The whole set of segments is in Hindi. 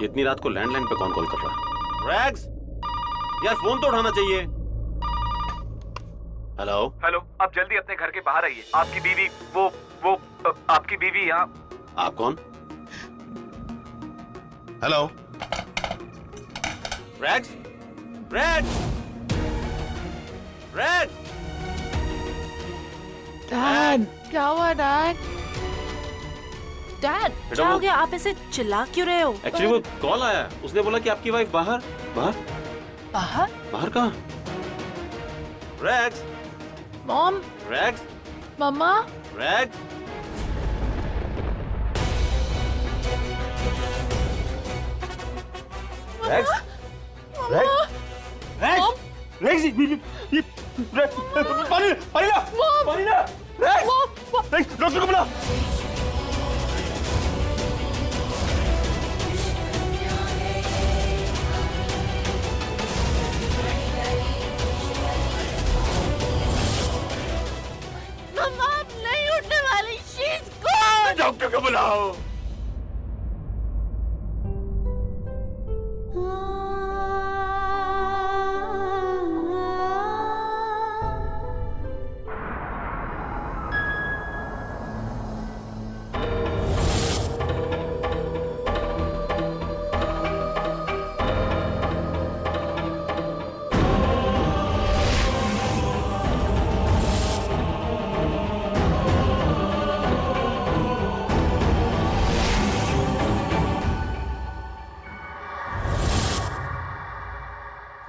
ये इतनी रात को लैंडलाइन पे कौन कॉल कर रहा है? रैग्स, यार फोन तो उठाना चाहिए। हेलो हेलो, आप जल्दी अपने घर के बाहर आइए। आपकी बीवी वो आपकी बीवी यहाँ। आप कौन? Hello rags, rags, rags. Dad, क्या हुआ डैड? डैड, क्या हो गया? आप ऐसे चिल्ला क्यों रहे हो? एक्चुअली वो कॉल आया, उसने बोला कि आपकी वाइफ बाहर। बाहर? बाहर? बाहर कहाँ? रैग्स, मॉम, रैग्स, मम्मा, rags. Rags, rags, rags, rags, ये पानी ला, पानी ला, रैग्स, रैग्स, डॉक्टर को बुला। मम्मा नहीं उठने वाली। She is gone. डॉक्टर को बुलाओ।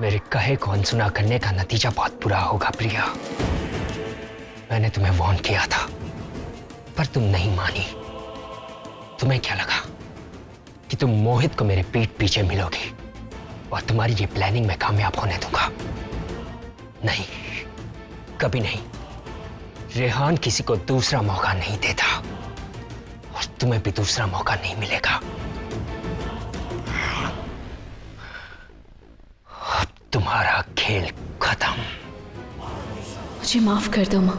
मेरे कहे को अनसुना करने का नतीजा बहुत बुरा होगा प्रिया। मैंने तुम्हें वार्न किया था पर तुम नहीं मानी। तुम्हें क्या लगा कि तुम मोहित को मेरे पीठ पीछे मिलोगी और तुम्हारी ये प्लानिंग में कामयाब होने दूंगा? नहीं, कभी नहीं। रेहान किसी को दूसरा मौका नहीं देता और तुम्हें भी दूसरा मौका नहीं मिलेगा। तुम्हारा खेल खत्म। मुझे माफ कर दो माँ।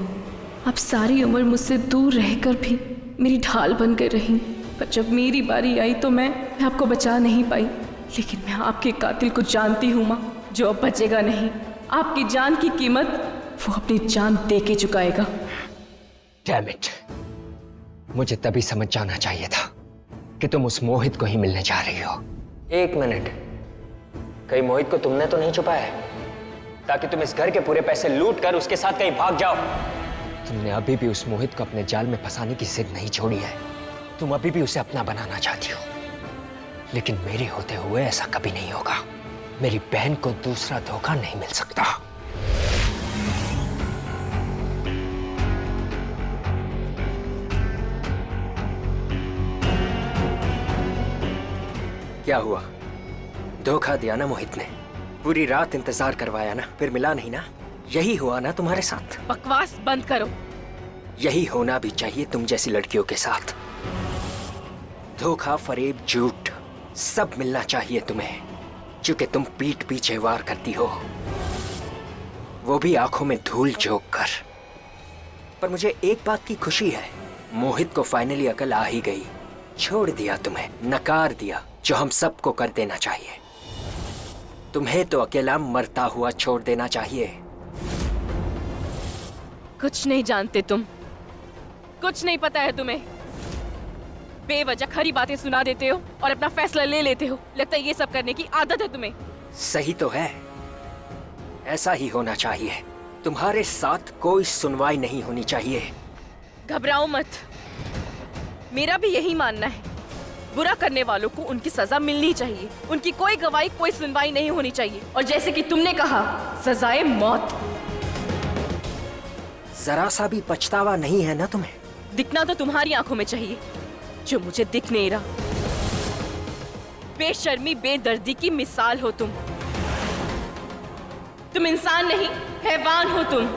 आप सारी उम्र मुझसे दूर रहकर भी मेरी ढाल बनकर रही, पर जब मेरी बारी आई तो मैं आपको बचा नहीं पाई। लेकिन मैं आपके कातिल को जानती हूँ माँ, जो अब बचेगा नहीं। आपकी जान की कीमत वो अपनी जान दे के चुकाएगा। डैम इट, मुझे तभी समझ जाना चाहिए था कि तुम उस मोहित को ही मिलने जा रही हो। एक मिनट, कहीं मोहित को तुमने तो नहीं छुपाया है ताकि तुम इस घर के पूरे पैसे लूट कर उसके साथ कहीं भाग जाओ? तुमने अभी भी उस मोहित को अपने जाल में फंसाने की जिद नहीं छोड़ी है। तुम अभी भी उसे अपना बनाना चाहती हो, लेकिन मेरे होते हुए ऐसा कभी नहीं होगा। मेरी बहन को दूसरा धोखा नहीं मिल सकता। क्या हुआ? धोखा दिया ना मोहित ने? पूरी रात इंतजार करवाया ना, फिर मिला नहीं ना? यही हुआ ना तुम्हारे साथ? बकवास बंद करो। यही होना भी चाहिए तुम जैसी लड़कियों के साथ। धोखा, फरेब, झूठ सब मिलना चाहिए तुम्हें, क्योंकि तुम पीठ पीछे वार करती हो, वो भी आंखों में धूल झोंक कर। पर मुझे एक बात की खुशी है, मोहित को फाइनली अकल आ ही गई। छोड़ दिया तुम्हें, नकार दिया, जो हम सबको कर देना चाहिए। तुम्हें तो अकेला मरता हुआ छोड़ देना चाहिए। कुछ नहीं जानते तुम, कुछ नहीं पता है तुम्हें। बेवजह खरी बातें सुना देते हो और अपना फैसला ले लेते हो। लगता है ये सब करने की आदत है तुम्हें। सही तो है, ऐसा ही होना चाहिए। तुम्हारे साथ कोई सुनवाई नहीं होनी चाहिए। घबराओ मत, मेरा भी यही मानना है। बुरा करने वालों को उनकी सजा मिलनी चाहिए। उनकी कोई गवाही, कोई सुनवाई नहीं होनी चाहिए। और जैसे कि तुमने कहा, सजाए मौत। जरा सा भी पछतावा नहीं है ना तुम्हें? दिखना तो तुम्हारी आंखों में चाहिए, जो मुझे दिख नहीं रहा। बेशर्मी, बेदर्दी की मिसाल हो तुम। तुम इंसान नहीं, हैवान हो तुम।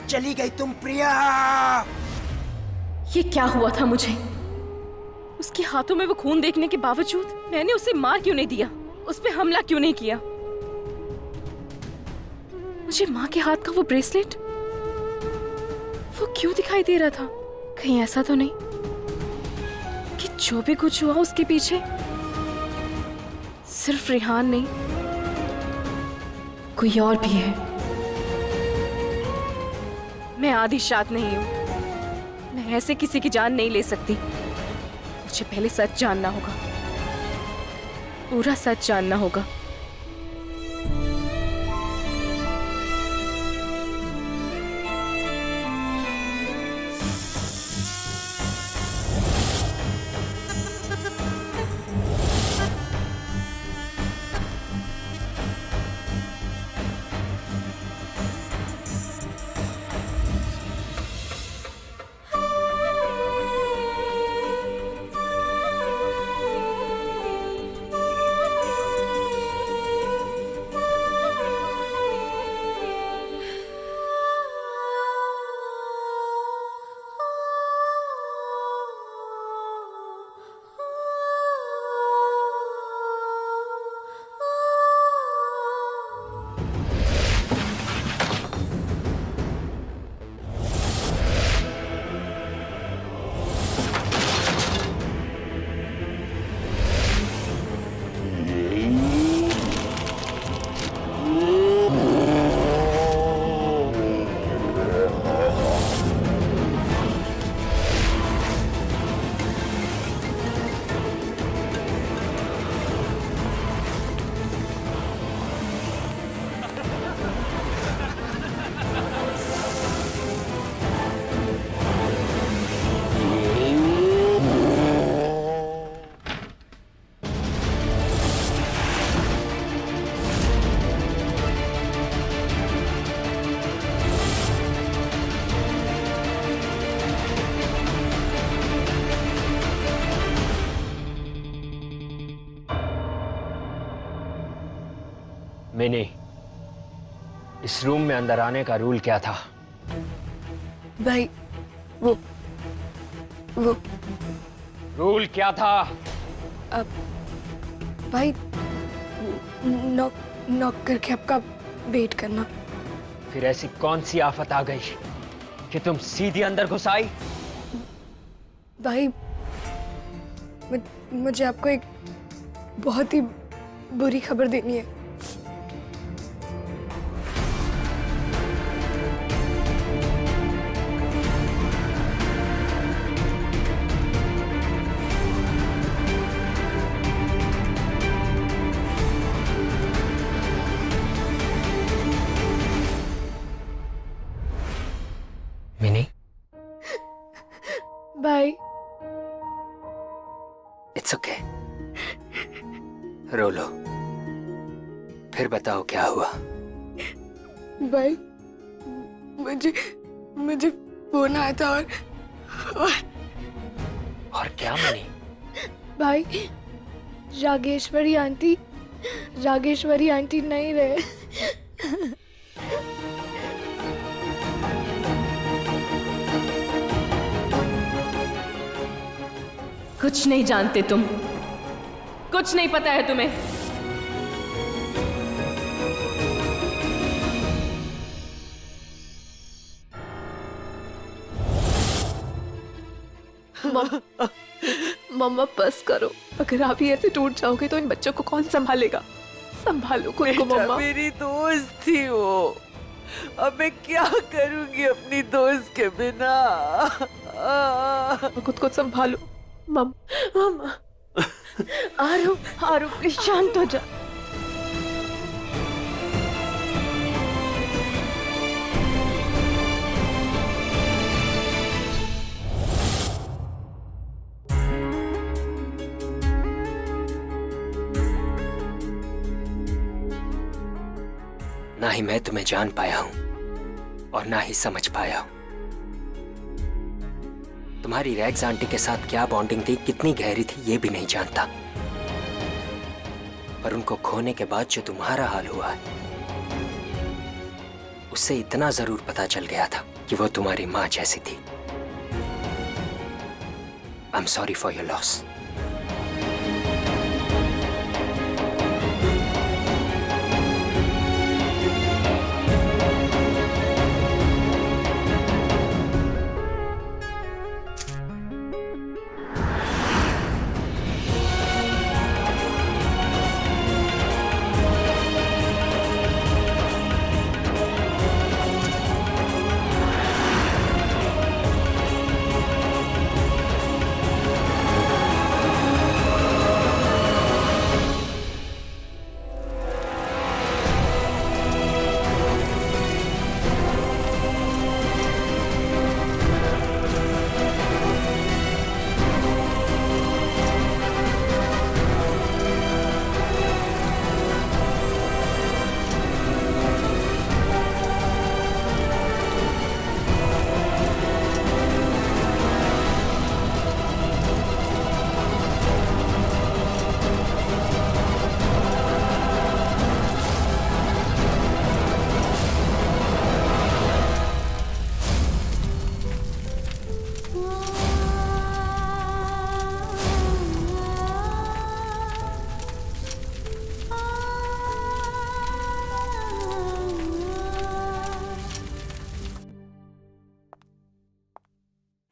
चली गई तुम प्रिया? ये क्या हुआ था मुझे? उसके हाथों में वो खून देखने के बावजूद मैंने उसे मार क्यों नहीं दिया? उस पे हमला क्यों नहीं किया? मुझे माँ के हाथ का वो ब्रेसलेट वो क्यों दिखाई दे रहा था? कहीं ऐसा तो नहीं कि जो भी कुछ हुआ उसके पीछे सिर्फ रेहान नहीं, कोई और भी है। मैं आदिशात नहीं हूं। मैं ऐसे किसी की जान नहीं ले सकती। मुझे पहले सच जानना होगा, पूरा सच जानना होगा। मैंने इस रूम में अंदर आने का रूल क्या था? भाई वो रूल क्या था? भाई नॉक करके आपका वेट करना। फिर ऐसी कौन सी आफत आ गई कि तुम सीधी अंदर घुस आई? भाई मुझे आपको एक बहुत ही बुरी खबर देनी है। मिनी, भाई इट्स ओके, रो लो। फिर बताओ क्या हुआ? भाई मुझे फोन आया था और क्या मिनी? भाई रागेश्वरी आंटी नहीं रहे। कुछ नहीं जानते तुम, कुछ नहीं पता है तुम्हें। मम्मा बस करो। अगर आप ही ऐसे टूट जाओगे तो इन बच्चों को कौन संभालेगा? संभालो खुद को मम्मा। मेरी दोस्त थी वो, अब मैं क्या करूंगी अपनी दोस्त के बिना? खुद को संभालो मम्मा। आरू प्लीज शांत हो जा। ना ही मैं तुम्हें जान पाया हूं और ना ही समझ पाया हूं। तुम्हारी रैग्स आंटी के साथ क्या बॉन्डिंग थी, कितनी गहरी थी, ये भी नहीं जानता। पर उनको खोने के बाद जो तुम्हारा हाल हुआ है, उससे इतना जरूर पता चल गया था कि वो तुम्हारी माँ जैसी थी। I am sorry for your loss.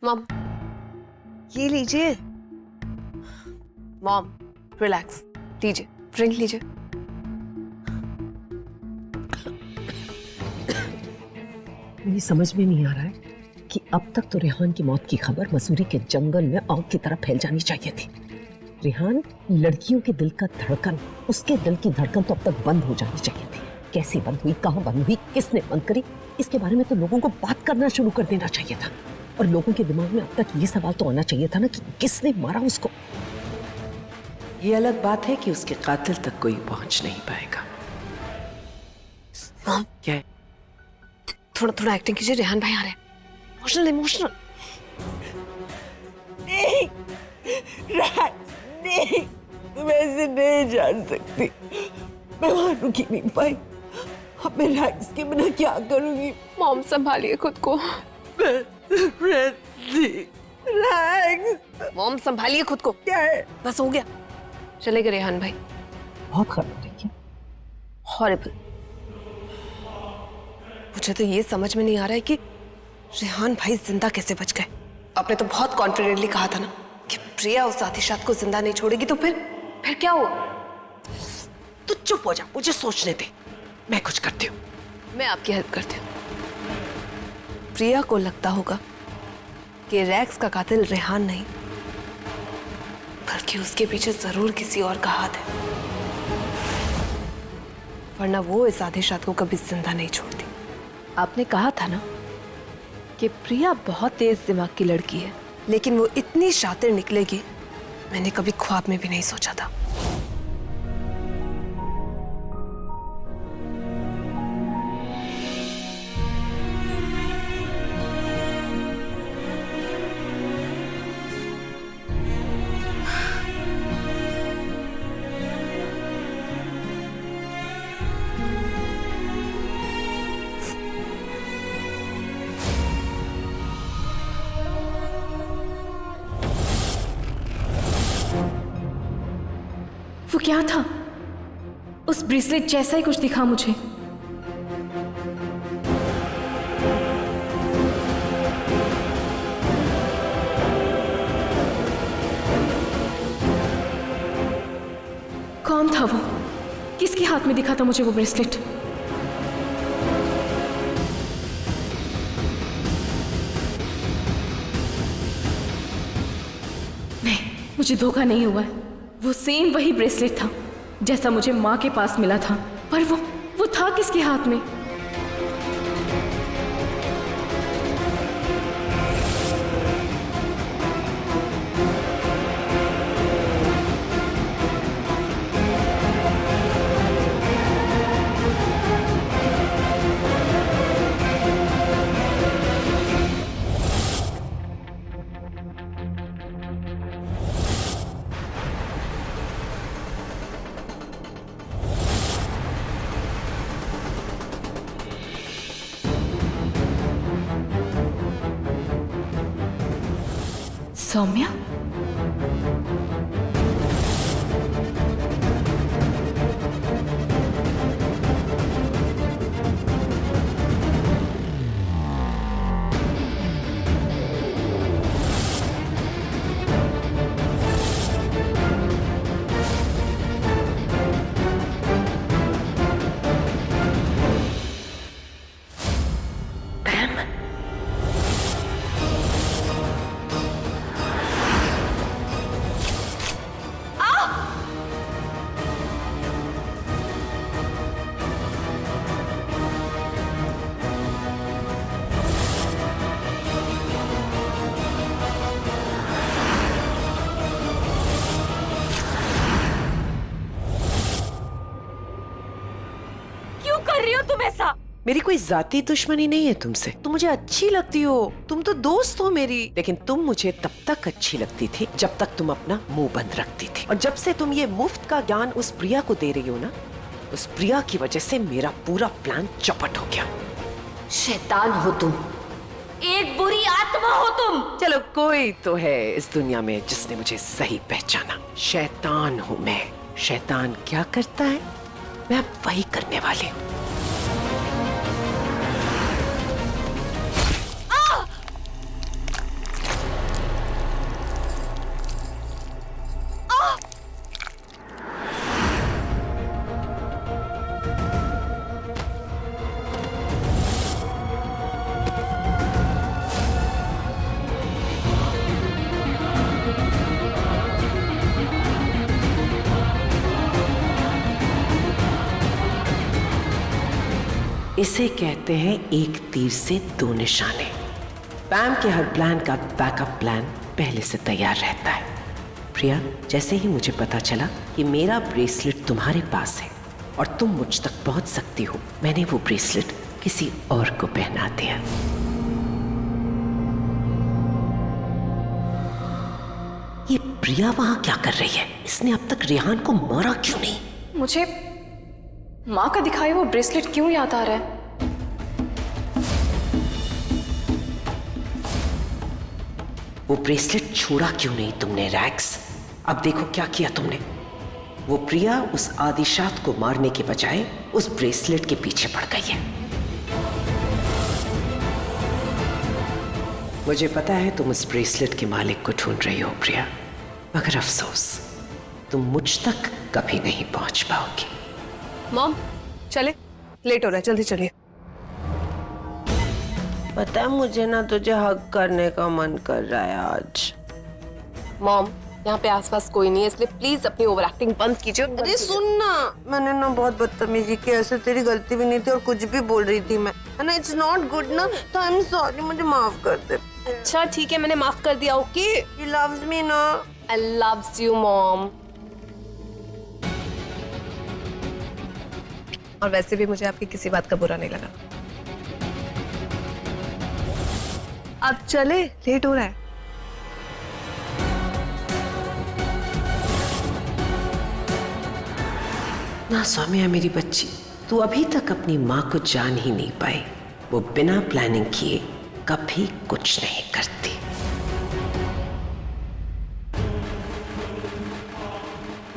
Mom, ये लीजिए। मॉम, रिलैक्स, लीजिए, ड्रिंक लीजिए। मुझे समझ में नहीं आ रहा है कि अब तक तो रेहान की मौत की खबर मसूरी के जंगल में आग की तरह फैल जानी चाहिए थी। रेहान लड़कियों के दिल का धड़कन, उसके दिल की धड़कन तो अब तक बंद हो जानी चाहिए थी। कैसे बंद हुई, कहाँ बंद हुई, किसने बंद करी, इसके बारे में तो लोगों को बात करना शुरू कर देना चाहिए था। और लोगों के दिमाग में अब तक ये सवाल तो आना चाहिए था ना कि किसने मारा उसको। ये अलग बात है कि उसके कातिल तक कोई पहुंच नहीं पाएगा। मॉम, क्या है? थोड़ा थोड़ा एक्टिंग कीजिए, रेहान भाई आ रहे हैं। Emotional emotional. नहीं, नहीं, तुम ऐसे नहीं जान सकती। मैं मानूंगी नहीं भाई। अब मैं रैक्स के बिना क्या करूंगी? मॉम, संभालिए खुद को। मॉम, संभालिए खुद को। क्या है? बस हो गया, चले गए रेहान भाई। बहुत खराब है क्या? हॉरिबल। मुझे तो ये समझ में नहीं आ रहा है कि रेहान भाई जिंदा कैसे बच गए। आपने तो बहुत कॉन्फिडेंटली कहा था ना कि प्रिया उस साथीशात को जिंदा नहीं छोड़ेगी, तो फिर क्या हुआ? तू चुप हो जा, मुझे सोचने दे, मैं कुछ करती हूँ। मैं आपकी हेल्प करती हूँ। प्रिया को लगता होगा कि रैक्स का कातिल रेहान नहीं, बल्कि उसके पीछे जरूर किसी और का हाथ है, वरना वो इस साथीशात को कभी जिंदा नहीं छोड़ती। आपने कहा था ना कि प्रिया बहुत तेज दिमाग की लड़की है, लेकिन वो इतनी शातिर निकलेगी मैंने कभी ख्वाब में भी नहीं सोचा था। वो क्या था? उस ब्रेसलेट जैसा ही कुछ दिखा मुझे। कौन था वो? किसके हाथ में दिखा था मुझे वो ब्रेसलेट? नहीं, मुझे धोखा नहीं हुआ है। वो सेम वही ब्रेसलेट था जैसा मुझे माँ के पास मिला था, पर वो था किसके हाथ में? सौम्या? क्यों कर रही हो तुम ऐसा? मेरी कोई जाती दुश्मनी नहीं है तुमसे। तुम मुझे अच्छी लगती हो, तुम तो दोस्त हो मेरी। लेकिन तुम मुझे तब तक अच्छी लगती थी जब तक तुम अपना मुंह बंद रखती थी। और जब से तुम ये मुफ्त का ज्ञान उस प्रिया को दे रही हो ना, उस प्रिया की वजह से मेरा पूरा प्लान चौपट हो गया। शैतान हो तुम, एक बुरी आत्मा हो तुम। चलो कोई तो है इस दुनिया में जिसने मुझे सही पहचाना। शैतान हूँ मैं। शैतान क्या करता है, मैं अब वही करने वाली हूँ। इसे कहते हैं एक तीर से दो निशाने। पैम के हर प्लान का बैकअप प्लान पहले से तैयार रहता है। प्रिया, जैसे ही मुझे पता चला कि मेरा ब्रेसलेट तुम्हारे पास है और तुम मुझ तक पहुंच सकती हो, मैंने वो ब्रेसलेट किसी और को पहना दिया। ये प्रिया वहां क्या कर रही है? इसने अब तक रेहान को मारा क्यों नहीं? मुझे माँ का दिखाया वो ब्रेसलेट क्यों याद आ रहा है? वो ब्रेसलेट छोड़ा क्यों नहीं तुमने रैक्स? अब देखो क्या किया तुमने। वो प्रिया उस आदिशात को मारने के बजाय उस ब्रेसलेट के पीछे पड़ गई है। मुझे पता है तुम उस ब्रेसलेट के मालिक को ढूंढ रही हो प्रिया, मगर अफसोस तुम मुझ तक कभी नहीं पहुंच पाओगी। मॉम चले, लेट हो रहा है, जल्दी चलिए। पता है मुझे ना तुझे हग करने का मन कर रहा है आज। मॉम यहाँ पे आसपास कोई नहीं है, इसलिए प्लीज अपनी ओवर एक्टिंग बंद कीजिए। अरे सुन ना, मैंने ना बहुत बदतमीजी की, ऐसे तेरी गलती भी नहीं थी और कुछ भी बोल रही थी मैं, है ना। इट्स नॉट गुड ना, तो आई एम सॉरी, मुझे माफ कर दे। अच्छा ठीक है, मैंने माफ कर दिया। ओके, ही लव्स मी ना। आई लव्स यू मॉम। और वैसे भी मुझे आपकी किसी बात का बुरा नहीं लगा। अब चले, लेट हो रहा है। ना सौम्या मेरी बच्ची, तू अभी तक अपनी माँ को जान ही नहीं पाई। वो बिना प्लानिंग किए कभी कुछ नहीं करती।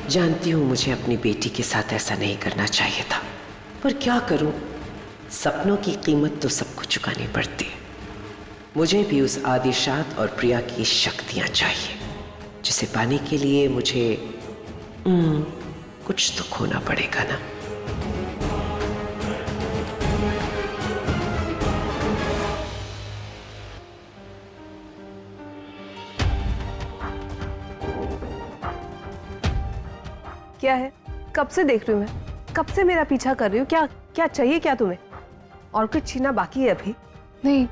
जानती हूँ मुझे अपनी बेटी के साथ ऐसा नहीं करना चाहिए था, पर क्या करूं, सपनों की कीमत तो सबको चुकानी पड़ती है। मुझे भी उस आदिशात और प्रिया की शक्तियां चाहिए, जिसे पाने के लिए मुझे कुछ तो खोना पड़ेगा ना। क्या है? कब से देख रही हूँ मैं, कब से मेरा पीछा कर रही हूँ। क्या क्या चाहिए क्या तुम्हें? और कुछ छीना बाकी है अभी? नहीं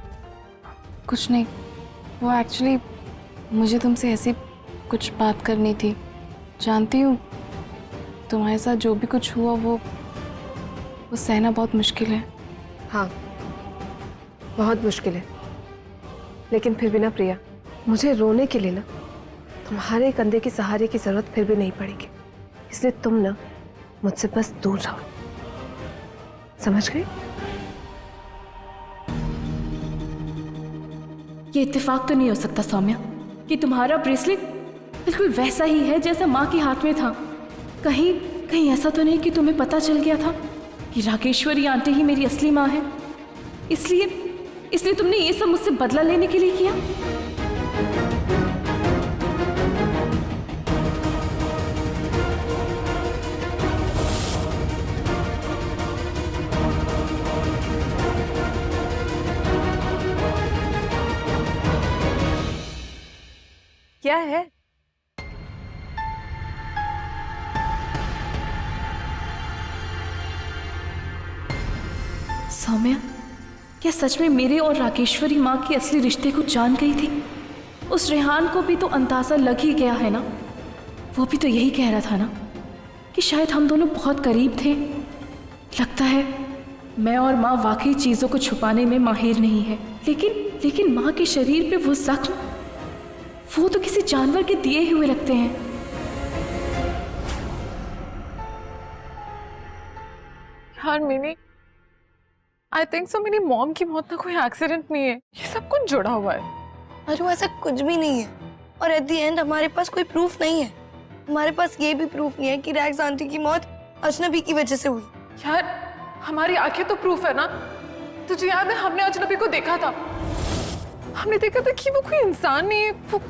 कुछ नहीं, वो एक्चुअली मुझे तुमसे ऐसी कुछ बात करनी थी। जानती हूँ तुम्हारे साथ जो भी कुछ हुआ वो सहना बहुत मुश्किल है। हाँ बहुत मुश्किल है, लेकिन फिर भी ना प्रिया, मुझे रोने के लिए ना तुम्हारे कंधे के सहारे की जरूरत फिर भी नहीं पड़ेगी। इसलिए तुम ना मुझसे बस दूर रहो, समझ गई? ये इत्तेफाक तो नहीं हो सकता सौम्या। कि तुम्हारा ब्रेसलेट बिल्कुल वैसा ही है जैसा माँ के हाथ में था। कहीं कहीं ऐसा तो नहीं कि तुम्हें पता चल गया था कि राकेश्वरी आंटी ही मेरी असली माँ है, इसलिए तुमने ये सब मुझसे बदला लेने के लिए किया? क्या है? सौम्या, क्या सच में मेरे और राकेश्वरी माँ के असली रिश्ते को जान गई थी? उस रेहान को भी तो अंदाजा लग ही गया है ना। वो भी तो यही कह रहा था ना कि शायद हम दोनों बहुत करीब थे। लगता है मैं और माँ वाकई चीजों को छुपाने में माहिर नहीं है, लेकिन माँ के शरीर पे वो जख्म, वो तो किसी जानवर के दिए हुए लगते हैं। यार मिनी, आई थिंक सो मेरी मॉम की मौत ना कोई एक्सीडेंट नहीं है, ये सब कुछ जुड़ा हुआ है। अरे ऐसा कुछ भी नहीं है, और एट द एंड हमारे पास कोई प्रूफ नहीं है। हमारे पास ये भी प्रूफ नहीं है कि रैग्स आंटी की मौत अजनबी की वजह से हुई। यार हमारी आंखें तो प्रूफ है ना। तुझे याद है हमने अजनबी को देखा था, हमने देखा था कि वो कोई इंसान नहीं है, वो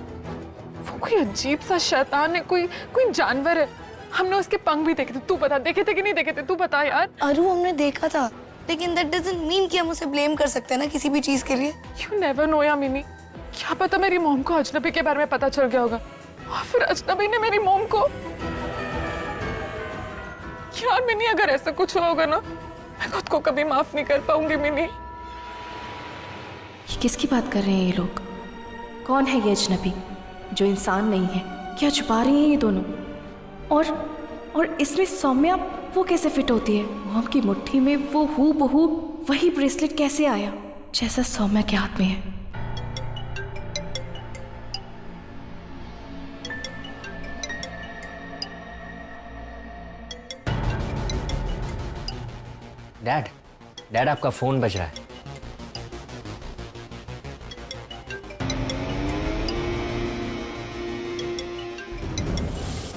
कोई अजीब सा शैतान है, कोई जानवर है। हमने उसके पंख भी देखे थे। तू बता, देखे थे कि नहीं देखे थे? तू बता यार। अरु हमने देखा था, लेकिन दैट डजंट मीन कि हम उसे ब्लेम कर सकते हैं ना किसी भी चीज के लिए। यू नेवर नो या मिनी, क्या पता मेरी मॉम को अजनबी के बारे में पता चल गया होगा और फिर अजनबी ने मेरी मॉम को। यार मिनी, अगर ऐसा कुछ हुआ होगा ना, मैं खुद को कभी माफ नहीं कर पाऊंगी मिनी। ये किसकी बात कर रहे हैं ये लोग? कौन है ये अजनबी जो इंसान नहीं है? क्या छुपा रही हैं ये दोनों? और इसमें सौम्या वो कैसे फिट होती है? मॉम की मुट्ठी में वो हूबहू वही ब्रेसलेट कैसे आया जैसा सौम्या के हाथ में है? डैड आपका फोन बज रहा है।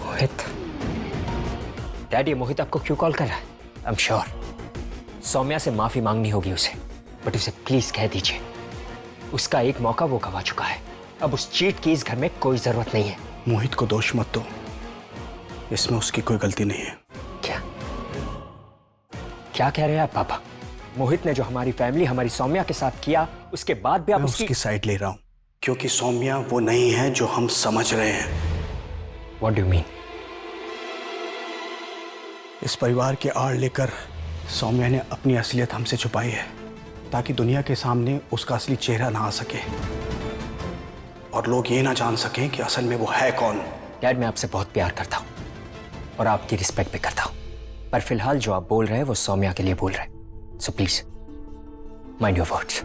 मोहित, डैड ये मोहित आपको क्यों कॉल कर रहा है? आई एम श्योर सौम्या से माफी मांगनी होगी उसे, बट उसे प्लीज कह दीजिए उसका एक मौका वो गवा चुका है। अब उस चीट की इस घर में कोई जरूरत नहीं है। मोहित को दोष मत दो, इसमें उसकी कोई गलती नहीं है। क्या कह रहे हैं आप पापा? मोहित ने जो हमारी फैमिली, हमारी सौम्या के साथ किया, उसके बाद भी आप उसकी साइड ले रहा हूं, क्योंकि सौम्या वो नहीं है जो हम समझ रहे हैं। What do you mean? इस परिवार की आड़ लेकर सौम्या ने अपनी असलियत हमसे छुपाई है, ताकि दुनिया के सामने उसका असली चेहरा ना आ सके और लोग ये ना जान सकें कि असल में वो है कौन। डैड, मैं आपसे बहुत प्यार करता हूँ और आपकी रिस्पेक्ट भी करता हूँ, पर फिलहाल जो आप बोल रहे हैं वो सौम्या के लिए बोल रहे हैं, so please mind your words.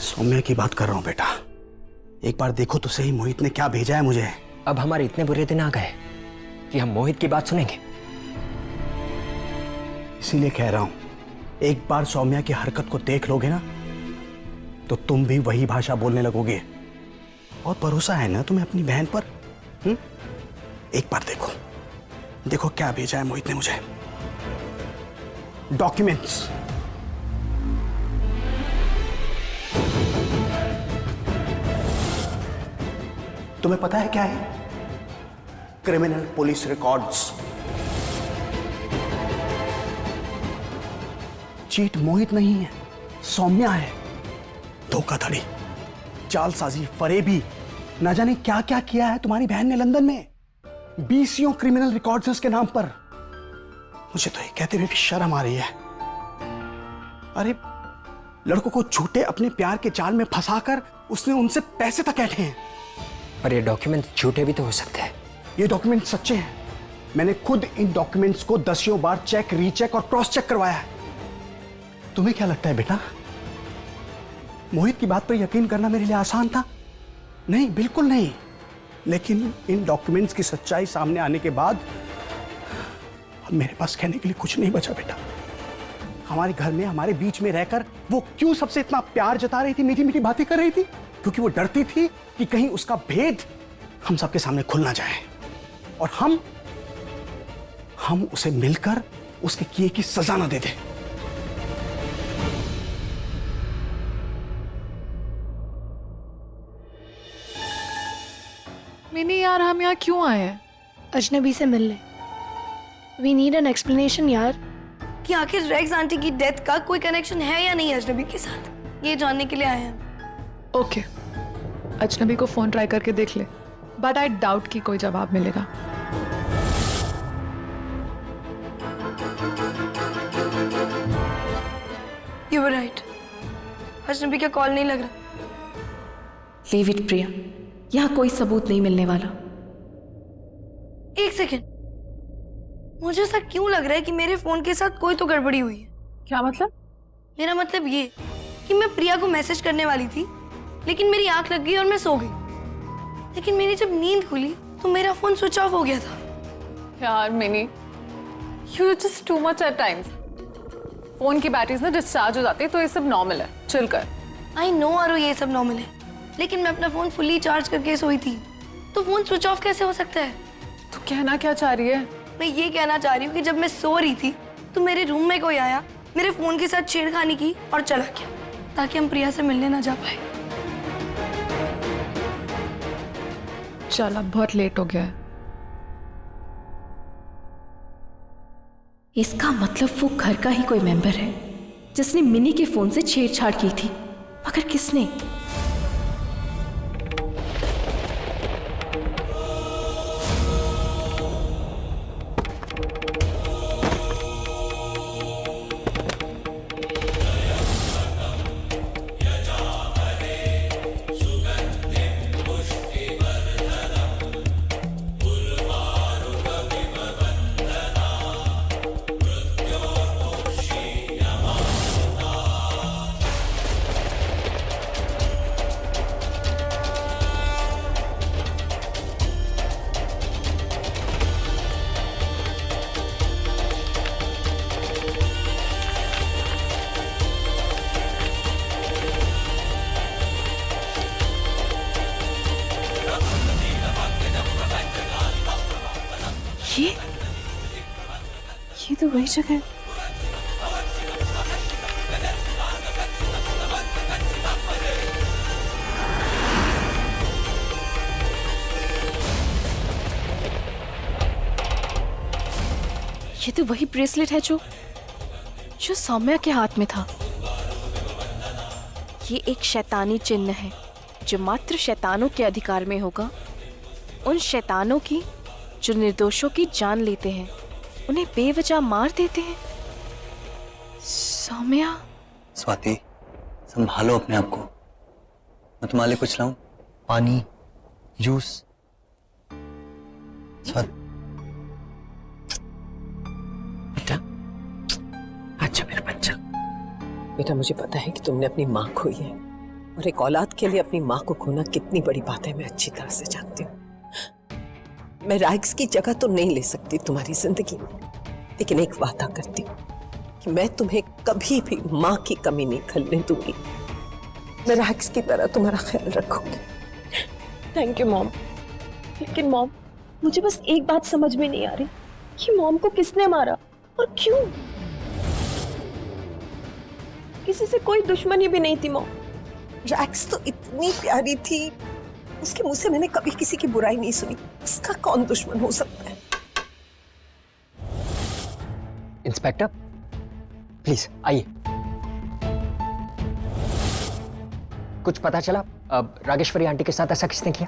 Saumya की बात कर रहा हूँ बेटा, एक बार देखो तो सही मोहित ने क्या भेजा है मुझे। अब हमारे इतने बुरे दिन आ गए कि हम मोहित की बात सुनेंगे? इसीलिए कह रहा हूं, एक बार सौम्या की हरकत को देख लोगे ना तो तुम भी वही भाषा बोलने लगोगे। और भरोसा है ना तुम्हें अपनी बहन पर? एक बार देखो क्या भेजा है मोहित ने मुझे। डॉक्यूमेंट्स। तुम्हें पता है क्या है? Criminal police records. चीट मोहित नहीं है, सौम्या है। धोखाधड़ी, जालसाजी, फरेबी, ना जाने क्या क्या किया है तुम्हारी बहन ने लंदन में। 20 क्रिमिनल रिकॉर्ड्स उसके नाम पर। मुझे तो ये कहते हुए भी शर्म आ रही है। अरे लड़कों को झूठे अपने प्यार के जाल में फंसाकर उसने उनसे पैसे तक ऐंठे हैं। पर ये डॉक्यूमेंट झूठे भी तो हो सकते हैं। ये डॉक्यूमेंट सच्चे हैं। मैंने खुद इन डॉक्यूमेंट्स को 10 बार चेक, रीचेक और क्रॉस चेक करवाया है। तुम्हें क्या लगता है बेटा, मोहित की बात पर यकीन करना मेरे लिए आसान था? नहीं, बिल्कुल नहीं। लेकिन इन डॉक्यूमेंट्स की सच्चाई सामने आने के बाद अब मेरे पास कहने के लिए कुछ नहीं बचा बेटा। हमारे घर में, हमारे बीच में रहकर वो क्यों सबसे इतना प्यार जता रही थी, मीठी मीठी बातें कर रही थी? क्योंकि वो डरती थी कि कहीं उसका भेद हम सबके सामने खुल ना जाए और हम उसे मिलकर उसके किए की सजा ना दे दे। मिनी यार, हम यहाँ क्यों आए हैं? अजनबी से मिलने। वी नीड एन एक्सप्लेनेशन यार, कि आखिर रेक्स आंटी की डेथ का कोई कनेक्शन है या नहीं अजनबी के साथ, ये जानने के लिए आए हैं। ओके, अजनबी को फोन ट्राई करके देख ले, बट आई डाउट कि कोई जवाब मिलेगा। यू वर राइट, अजनबी का कॉल नहीं लग रहा। लीव इट प्रिया, यहाँ कोई सबूत नहीं मिलने वाला। एक सेकेंड, मुझे ऐसा क्यों लग रहा है कि मेरे फोन के साथ कोई तो गड़बड़ी हुई है। क्या मतलब? मेरा मतलब ये कि मैं प्रिया को मैसेज करने वाली थी, लेकिन मेरी आंख लग गई और मैं सो गई। लेकिन मेरी जब नींद खुली तो मेरा फोन स्विच ऑफ हो गया था। यार Mini, you just too much at times. Phone की बैटरीज ना डिस्चार्ज हो जाती है, तो ये सब नॉर्मल है, चिल कर। आई नो आरो, ये सब नॉर्मल है, लेकिन मैं अपना फोन फुली चार्ज करके सोई थी, तो फोन स्विच ऑफ कैसे हो सकता है? तू कहना क्या चाह रही है? मैं ये कहना चाह रही हूँ कि जब मैं सो रही थी तो मेरे रूम में कोई आया, मेरे फोन के साथ छेड़खानी की और चला गया, ताकि हम प्रिया से मिलने ना जा पाए। चल, अब बहुत लेट हो गया है। इसका मतलब वो घर का ही कोई मेंबर है जिसने मिनी के फोन से छेड़छाड़ की थी, मगर किसने? ये तो वही जगह है। ये तो वही ब्रेसलेट है जो सौम्या के हाथ में था। ये एक शैतानी चिन्ह है जो मात्र शैतानों के अधिकार में होगा, उन शैतानों की जो निर्दोषों की जान लेते हैं, उन्हें बेवजह मार देते हैं। सौम्या। स्वाति, संभालो अपने आप को। मैं तुम्हारे लिए कुछ लाऊं? पानी, जूस? स्वाति बेटा, अच्छा मेरा बच्चा। बेटा, मुझे पता है कि तुमने अपनी माँ खोई है, और एक औलाद के लिए अपनी माँ को खोना कितनी बड़ी बात है, मैं अच्छी तरह से जानती हूँ। मैं राइक्स की जगह तो नहीं ले सकती तुम्हारी जिंदगी में, लेकिन एक वादा करती हूँ कि मैं तुम्हें कभी भी माँ की कमी नहीं खलने दूंगी। मैं राइक्स की तरह तुम्हारा ख्याल रखूंगी। Thank you mom. लेकिन मॉम, मुझे बस एक बात समझ में नहीं आ रही कि मॉम को किसने मारा और क्यों? किसी से कोई दुश्मनी भी नहीं थी मॉम। रैक्स तो इतनी प्यारी थी, उसके मुंह से मैंने कभी किसी की बुराई नहीं सुनी। उसका कौन दुश्मन हो सकता है? इंस्पेक्टर, प्लीज आइए। कुछ पता चला अब रागेश्वरी आंटी के साथ ऐसा किसने किया?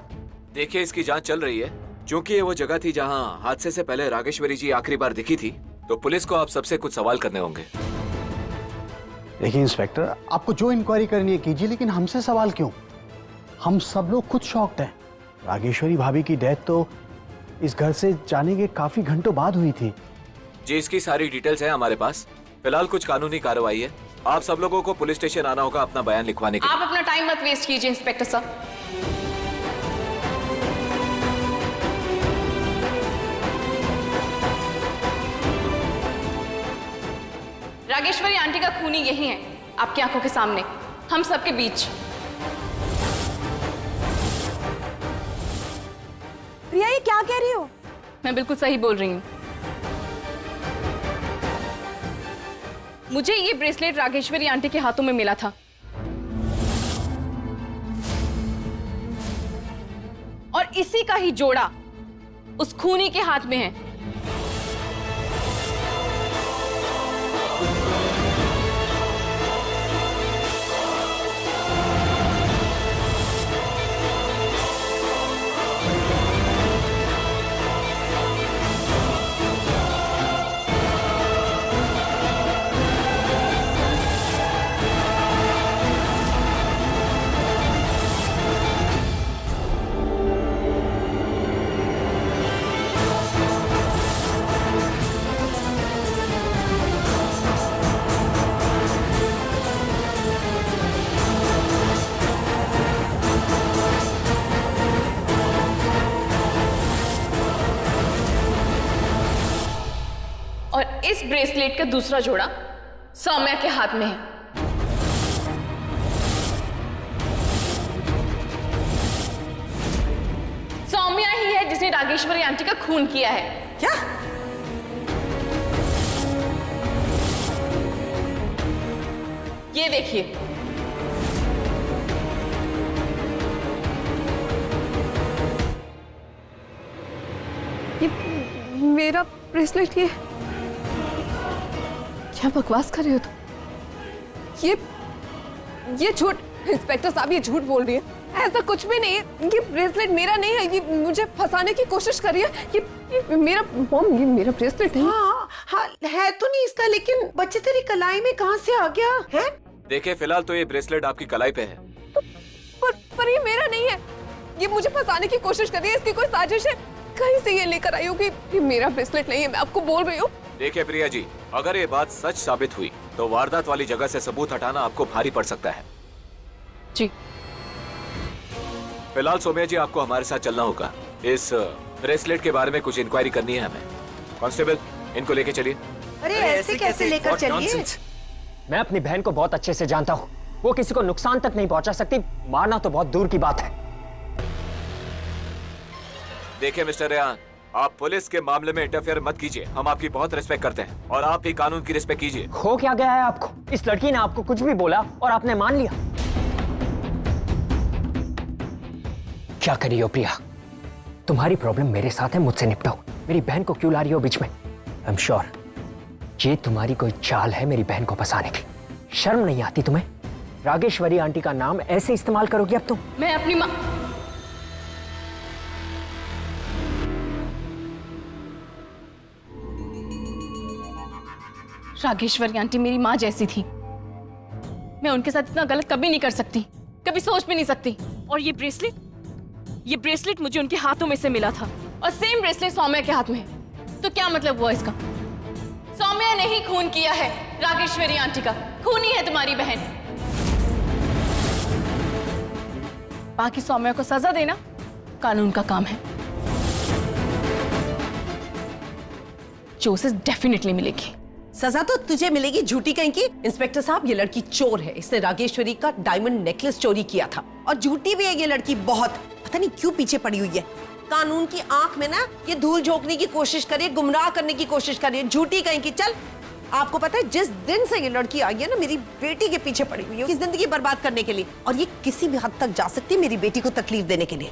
देखिए, इसकी जांच चल रही है। क्योंकि ये वो जगह थी जहां हादसे से पहले रागेश्वरी जी आखिरी बार दिखी थी, तो पुलिस को आप सबसे कुछ सवाल करने होंगे। देखिए इंस्पेक्टर, आपको जो इंक्वायरी करनी है कीजिए, लेकिन हमसे सवाल क्यों? हम सब लोग खुद शॉक्ड हैं। रागेश्वरी भाभी की डेथ तो इस घर से जाने के काफी घंटों बाद हुई थी। जी, इसकी सारी डिटेल्स है हमारे पास। फिलहाल कुछ कानूनी कार्रवाई है। आप सब लोगों को पुलिस स्टेशन आना होगा अपना बयान लिखवाने के लिए। आप अपना टाइम मत वेस्ट कीजिए इंस्पेक्टर साहब। रागेश्वरी आंटी का खूनी यही है, आपकी आंखों के सामने, हम सबके बीच। प्रिया ये क्या कह रही हो? मैं बिल्कुल सही बोल रही हूँ। मुझे ये ब्रेसलेट रागेश्वरी आंटी के हाथों में मिला था और इसी का ही जोड़ा उस खूनी के हाथ में है। और इस ब्रेसलेट का दूसरा जोड़ा सौम्या के हाथ में है। सौम्या ही है जिसने रागेश्वरी आंटी का खून किया है। क्या? ये देखिए, ये मेरा ब्रेसलेट, क्या बकवास कर रहे हो तुम? ये झूठ, इंस्पेक्टर साहब ये झूठ बोल रही है। ऐसा कुछ भी नहीं है, ये ब्रेसलेट मेरा नहीं है। ये मुझे फंसाने की कोशिश कर रही है। ये मेरा मॉम, ये मेरा ब्रेसलेट है। हाँ, है तो नहीं इसका, लेकिन बच्चे तेरी कलाई में कहाँ से आ गया है? देखिए, फिलहाल तो ये ब्रेसलेट आपकी कलाई पे है। पर ये मेरा नहीं है। ये मुझे फंसाने की कोशिश कर रही है। इसकी कोई साजिश है। कहीं से ये लेकर आई होगी। ये मेरा ब्रेसलेट नहीं है, मैं आपको बोल रही हूँ। देखिए प्रिया जी, अगर ये बात सच साबित हुई तो वारदात वाली जगह से सबूत हटाना आपको भारी पड़ सकता है। जी। फिलहाल सौम्या जी, आपको हमारे साथ चलना होगा। इस ब्रेसलेट के बारे में कुछ इंक्वायरी करनी है हमें। कांस्टेबल, इनको लेके चलिए। अरे ऐसे कैसे लेकर चलिए? मैं अपनी बहन को बहुत अच्छे से जानता हूँ। वो किसी को नुकसान तक नहीं पहुंचा सकती, मारना तो बहुत दूर की बात है। देखिए मिस्टर रेहान, आप पुलिस के मामले में इंटरफेयर मत कीजिए। हम आपकी बहुत रिस्पेक्ट करते हैं और आप भी कानून की रिस्पेक्ट कीजिए। हो क्या गया है आपको? इस लड़की ने आपको कुछ भी बोला और आपने मान लिया। क्या करी हो प्रिया? तुम्हारी प्रॉब्लम मेरे साथ है, मुझसे निपटाओ। मेरी बहन को क्यों ला रही हो बीच में? आई एम श्योर ये तुम्हारी कोई चाल है मेरी बहन को फंसाने की। शर्म नहीं आती तुम्हें? रागेश्वरी आंटी का नाम ऐसे इस्तेमाल करोगी अब तुम? मैं अपनी माँ, रागेश्वरी आंटी मेरी माँ जैसी थी। मैं उनके साथ इतना गलत कभी नहीं कर सकती, कभी सोच भी नहीं सकती। और ये ब्रेसलेट मुझे उनके हाथों में से मिला था और सेम ब्रेसलेट सौम्या के हाथ में है। तो क्या मतलब हुआ इसका? सौम्या ने ही खून किया है रागेश्वरी आंटी का। खूनी है तुम्हारी बहन। बाकी सौम्या को सजा देना कानून का काम है, जो उसे डेफिनेटली मिलेगी। सजा तो तुझे मिलेगी, झूठी कहीं की। इंस्पेक्टर साहब, ये लड़की चोर है। इसने रागेश्वरी का डायमंड नेकलेस चोरी किया था और झूठी भी है ये लड़की बहुत। पता नहीं क्यों पीछे पड़ी हुई है। कानून की आंख में ना ये धूल झोंकने की कोशिश करिए, गुमराह करने की कोशिश करिए। झूठी कहीं की। चल, आपको पता है जिस दिन से ये लड़की आई है ना, मेरी बेटी के पीछे पड़ी हुई है, उसकी जिंदगी बर्बाद करने के लिए। और ये किसी भी हद तक जा सकती है मेरी बेटी को तकलीफ देने के लिए।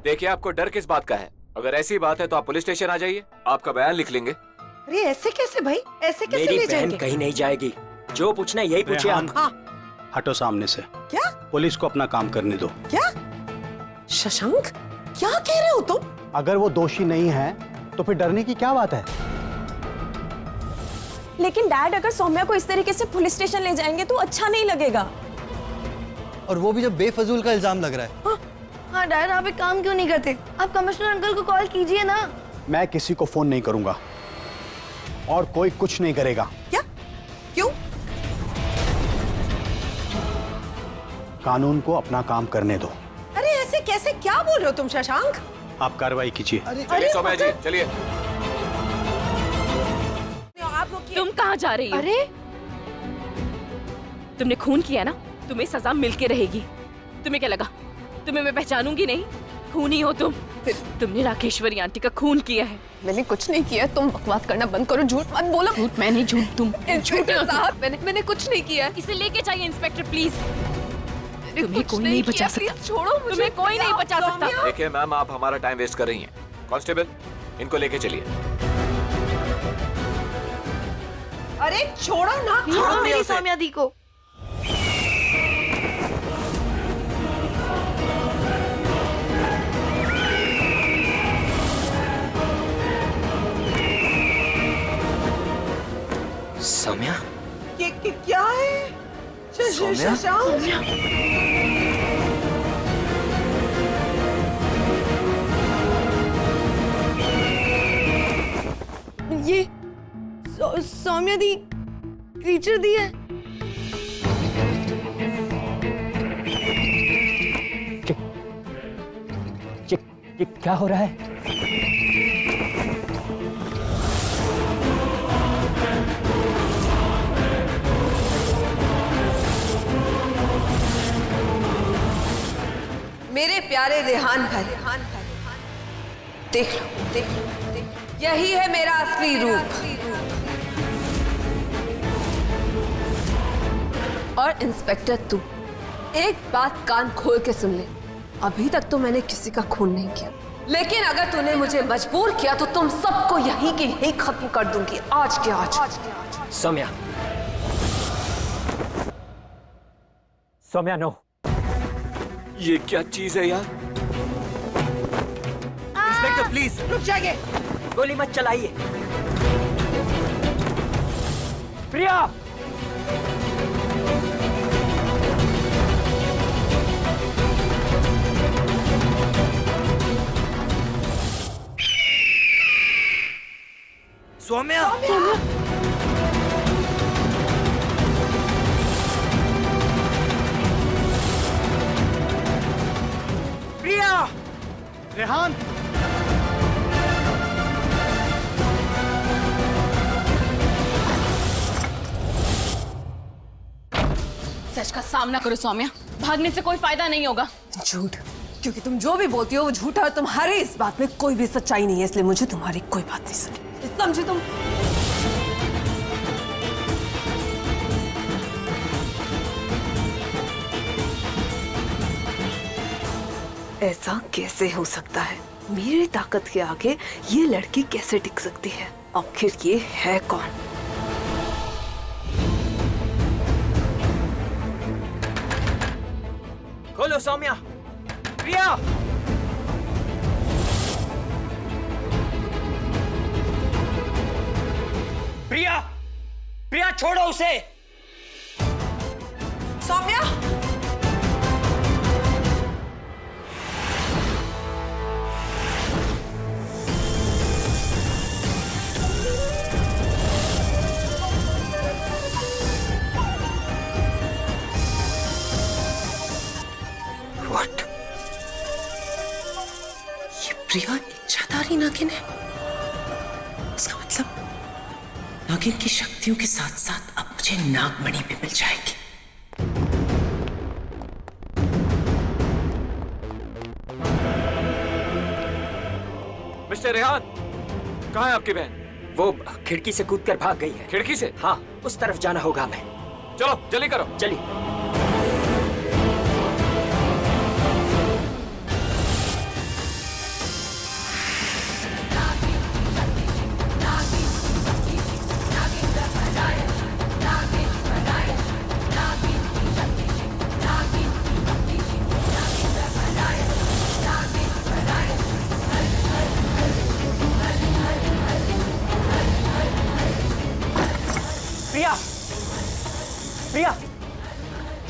देखिए, आपको डर किस बात का है? अगर ऐसी बात है तो आप पुलिस स्टेशन आ जाइए, आपका बयान लिख लेंगे। अरे ऐसे कैसे भाई, ऐसे कैसे मेरी ले बहन जाएंगे? कहीं नहीं जाएगी। जो पूछना है यही पूछिए आप। हाँ, हटो सामने से। क्या? पुलिस को अपना काम करने दो। क्या? शशांक, क्या कह रहे हो तुम? अगर वो दोषी नहीं है तो फिर डरने की क्या बात है? लेकिन डैड, अगर सौम्या को इस तरीके से पुलिस स्टेशन ले जाएंगे तो अच्छा नहीं लगेगा। और वो भी जब बेफजूल का इल्जाम लग रहा है। हाँ डैड, आप एक काम क्यों नहीं करते? आप कमिश्नर अंकल को कॉल कीजिए ना। मैं किसी को फोन नहीं करूंगा और कोई कुछ नहीं करेगा। क्या? क्यों? कानून को अपना काम करने दो। अरे ऐसे कैसे, क्या बोल रहे हो तुम शशांक? आप कार्रवाई कीजिए। चलिए सौम्या जी, चलिए। आप लोग तुम कहाँ जा रही हो? अरे तुमने खून किया ना, तुम्हें सजा मिलके रहेगी। तुम्हें क्या लगा तुम्हें मैं पहचानूंगी नहीं? खूनी हो तुम। फिर तुमने राकेश्वरी आंटी का खून किया है। मैंने कुछ नहीं किया, तुम बकवास करना बंद करो, झूठ मत बोलो। झूठ मैं नहीं, झूठ तुम। इंस्पेक्टर साहब, मैंने कुछ नहीं किया। इसे लेके जाइए इंस्पेक्टर प्लीज। मैंने तुम्हें कुछ कोई नहीं बचा किया, सकता। प्लीज छोड़ो मुझे। तुम्हें कोई नहीं बचा सकता। देखिए मैम, आप हमारा टाइम वेस्ट कर रही हैं। कांस्टेबल, इनको लेके चलिए। अरे छोड़ो ना, छोड़ो मेरी सौम्या दी को। सौम्या, क्या है? सौम्या? ये सौम्या दी क्रीचर दी है। ये क्या हो रहा है? मेरे प्यारे रेहान भाई, देख लो, यही है मेरा असली रूप। और इंस्पेक्टर, तुम एक बात कान खोल के सुन ले। अभी तक तो मैंने किसी का खून नहीं किया, लेकिन अगर तूने मुझे मजबूर किया तो तुम सबको यहीं के यहीं खत्म कर दूंगी, आज के आज। सौम्या, सौम्या नो। ये क्या चीज है यार? इंस्पेक्टर प्लीज रुक जाइए। गोली मत चलाइए। प्रिया, सौम्या, प्रिया, रेहान, सच का सामना करो सौम्या, भागने से कोई फायदा नहीं होगा। झूठ, क्योंकि तुम जो भी बोलती हो वो झूठ है और तुम्हारे इस बात में कोई भी सच्चाई नहीं है, इसलिए मुझे तुम्हारी कोई बात नहीं सुनी, समझे तुम? ऐसा कैसे हो सकता है? मेरी ताकत के आगे ये लड़की कैसे टिक सकती है? आखिर ये है कौन? खोलो सौम्या। प्रिया, प्रिया, प्रिया छोड़ो उसे। सौम्या, व्हाट? ये प्रिया इच्छाधारी नागिन है? इसका मतलब नागिन की शक्तियों के साथ साथ अब मुझे नागमणि भी मिल जाएगी। मिस्टर रेहान, कहाँ है आपकी बहन? वो खिड़की से कूदकर भाग गई है। खिड़की से? हाँ, उस तरफ जाना होगा हमें। चलो जल्दी करो। चलिए। प्रिया, प्रिया,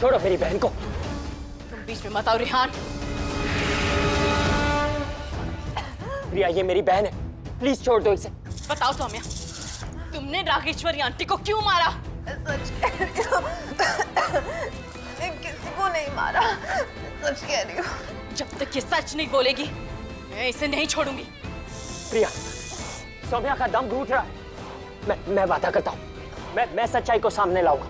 छोड़ो मेरी बहन को। तुम बीच में मत आओ रेहान। प्रिया, ये मेरी बहन है, प्लीज छोड़ दो इसे। बताओ सौम्या, तुमने राकेश्वरी आंटी को क्यों मारा? सच कह रही हूँ, मैं किसी को नहीं मारा, सच कह रही हूँ। जब तक ये सच नहीं बोलेगी मैं इसे नहीं छोड़ूंगी। प्रिया, सौम्या का दम घुट रहा है। मैं वादा करता हूँ, मैं सच्चाई को सामने लाऊंगा।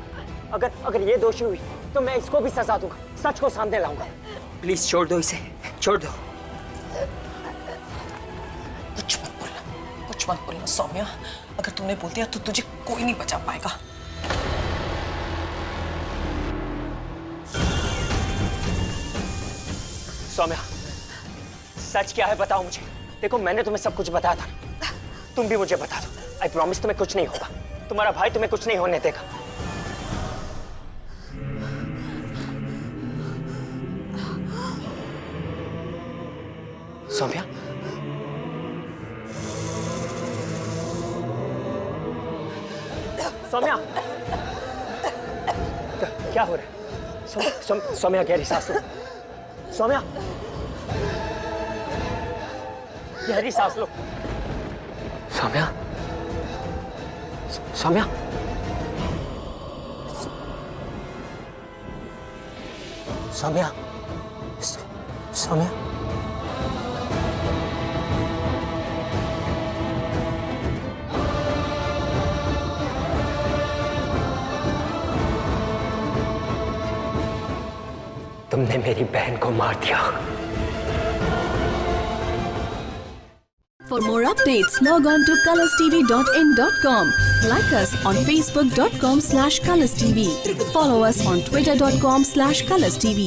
अगर ये दोषी हुई तो मैं इसको भी सजा दूंगा, सच को सामने लाऊंगा। प्लीज छोड़ दो इसे, छोड़ दो। मत बोलना सौम्या। अगर तूने बोल दिया तो तुझे कोई नहीं बचा पाएगा। सौम्या, सच क्या है बताओ मुझे। देखो मैंने तुम्हें सब कुछ बताया था, तुम भी मुझे बता दो। आई प्रॉमिस तुम्हें कुछ नहीं होगा, तुम्हारा भाई तुम्हें कुछ नहीं होने देगा। सौम्या, सौम्या, क्या हो रहा है? सौम्या गहरी सांस लो। सौम्या, गहरी सांस लो। सौम्या, सौम्या, सौम्या, सौम्या। तुमने मेरी बहन को मार दिया। For more updates, log on to colorstv.in.com. Like us on facebook.com/colorstv. Follow us on twitter.com/colorstv.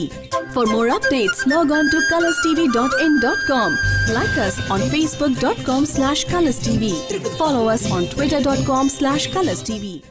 For more updates, log on to colorstv.in.com. Like us on facebook.com/colorstv. Follow us on twitter.com/colorstv.